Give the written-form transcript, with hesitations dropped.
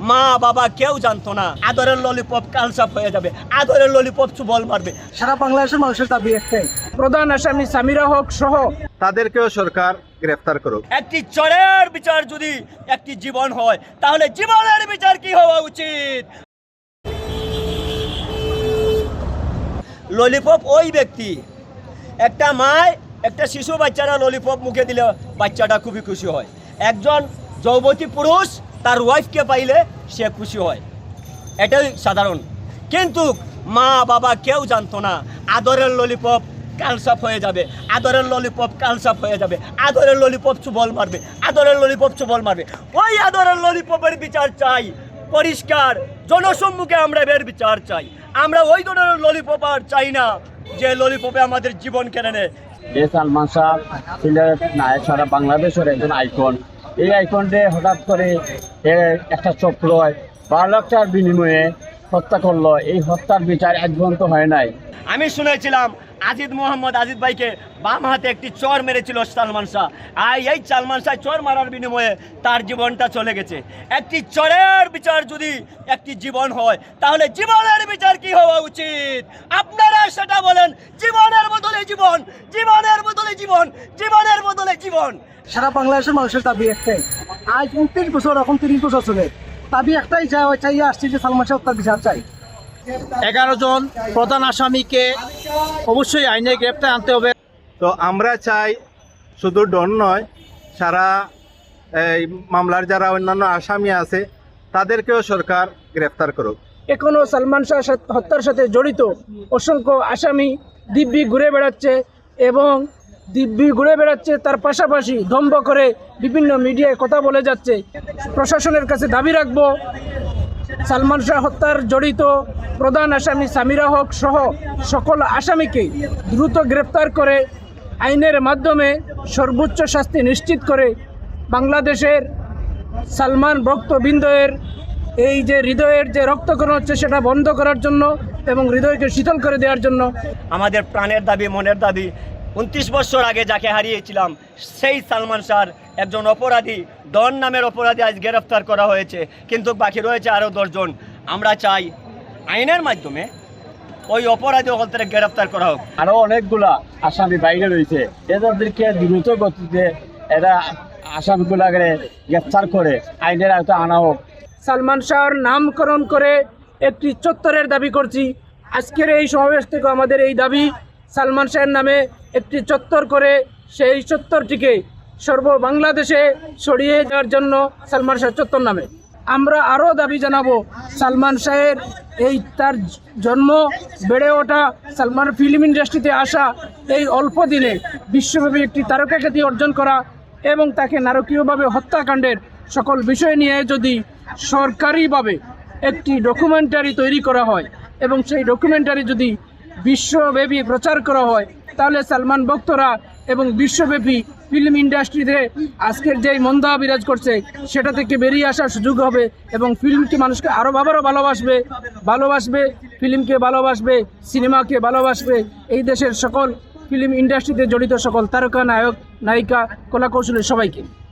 মা বাবা কেউ জানতো না। আদরের ললিপপ কালসাপ হয়ে যাবে, আদরের ললিপপ চুবল মারবে। সারা বাংলাদেশের মানুষের দাবি একটাই, প্রধান আসামি সামিরা হক সহ তাদেরকেও সরকার গ্রেফতার করুক। একটি চোরের বিচার যদি একটি জীবন হয়, তাহলে জীবনের বিচার কি হওয়া উচিত? ললিপপ ওই ব্যক্তি, একটা মায় একটা শিশু বাচ্চারা ললিপপ মুখে দিলে বাচ্চাটা খুবই খুশি হয়। একজন যৌবতী পুরুষ তার ওয়াইফকে পাইলে সে খুশি হয়, এটাই সাধারণ। কিন্তু মা বাবা কেউ জানতো না আদরের ললিপপ কালসাপ হয়ে যাবে, আদরের ললিপপ কালসাপ হয়ে যাবে, আদরের ললিপপ চুবল মারবে, আদরের ললিপপ চুবল মারবে। ওই আদরের ললিপপের বিচার চাই, পরিষ্কার জনসম্মুখে আমরা এর বিচার চাই। আমরা ওই ধরনের ললিপপ আর চাই না যে ললিপপে আমাদের জীবন কেড়ে নেয়। সালমান শাহ ছিলেন নায়ক, সারা বাংলাদেশের একজন আইকন। এই আইকনটি হঠাৎ করে একটা চক্র 12 লাখ টাকার বিনিময়ে হত্যা করলো। এই হত্যার বিচার এক পর্যন্ত হয় নাই। আমি শুনেছিলাম মোহাম্মদ আজিদ ভাইকে বাম হাতে একটি চর মেরেছিল সালমান শাহ, আর এই সালমান শাহ চর মারার বিনিময়ে তার জীবনটা চলে গেছে। একটি চরের বিচার যদি একটি জীবন হয়, তাহলে জীবনের বিচার কি হওয়া উচিত? আপনারা সেটা বলেন। জীবনের বদলে জীবন, জীবনের বদলে জীবন, জীবনের বদলে জীবন। সারা বাংলাদেশের মানুষের দাবি একটাই। আজ 29 বছর, এখন 30 বছর চলে, দাবি একটাই চাই আসছি যে সালমান শাহ হত্যার বিচার চাই। 11 জন প্রধান আসামিকে অবশ্যই আইনে গ্রেপ্তার আনতে হবে। তো আমরা চাই শুধু ডন নয়, সারা এই মামলার যারা অন্যান্য আসামি আছে তাদেরকেও সরকার গ্রেফতার করুক। এখনও সালমান শাহ হত্যার সাথে জড়িত অসংখ্য আসামি দিব্যি ঘুরে বেড়াচ্ছে এবং তার পাশাপাশি দম্ভ করে বিভিন্ন মিডিয়ায় কথা বলে যাচ্ছে। প্রশাসনের কাছে দাবি রাখবো, সালমান শাহ হত্যার জড়িত প্রধান আসামি সামিরা হক সহ সকল আসামিকে দ্রুত গ্রেপ্তার করে আইনের মাধ্যমে সর্বোচ্চ শাস্তি নিশ্চিত করে বাংলাদেশের সালমান ভক্তবৃন্দের এই যে হৃদয়ের যে রক্তক্ষরণ হচ্ছে সেটা বন্ধ করার জন্য এবং হৃদয়কে শীতল করে দেওয়ার জন্য আমাদের প্রাণের দাবি, মনের দাবি। 29 বছর আগে যাকে হারিয়েছিলাম সেই সালমান শাহর একজন অপরাধী, ডন নামের অপরাধী আজ গ্রেফতার করা হয়েছে, কিন্তু বাকি রয়েছে আরও 10 জন। আমরা চাই আইনের মাধ্যমে ওই অপরাধী হলতে গ্রেফতার করা হোক। আরও অনেকগুলা আসামি বাইরে রয়েছে, এদেরকে দ্রুত গতিতে এরা আসামিগুলাকে গ্রেফতার করে আইনের আওতায় আনা হোক। সালমান শাহর নামকরণ করে একটি চত্বরের দাবি করছি। আজকের এই সমাবেশ থেকে আমাদের এই দাবি, সালমান শাহের নামে একটি চত্বর করে সেই চত্বরটিকে সর্ব বাংলাদেশে ছড়িয়ে দেওয়ার জন্য সালমান শাহ চত্বর নামে আমরা আরও দাবি জানাবো। সালমান শাহের এই তার জন্ম, বেড়ে ওঠা, সালমান ফিল্ম ইন্ডাস্ট্রিতে আসা, এই অল্প দিনে বিশ্বব্যাপী একটি তারকাখ্যাতি অর্জন করা এবং তাকে নারকীয়ভাবে হত্যাকাণ্ডের সকল বিষয় নিয়ে যদি সরকারিভাবে একটি ডকুমেন্টারি তৈরি করা হয় এবং সেই ডকুমেন্টারি যদি বিশ্বব্যাপী প্রচার করা হয়, তাহলে সালমান ভক্তরা এবং বিশ্বব্যাপী ফিল্ম ইন্ডাস্ট্রিতে আজকের যেই মন্দা বিরাজ করছে সেটা থেকে বেরিয়ে আসার সুযোগ হবে এবং ফিল্মকে মানুষকে আরও ভালোবাসবে, ফিল্মকে ভালোবাসবে, সিনেমাকে ভালোবাসবে। এই দেশের সকল ফিল্ম ইন্ডাস্ট্রিতে জড়িত সকল তারকা, নায়ক, নায়িকা, কলাকৌশলী সবাইকে।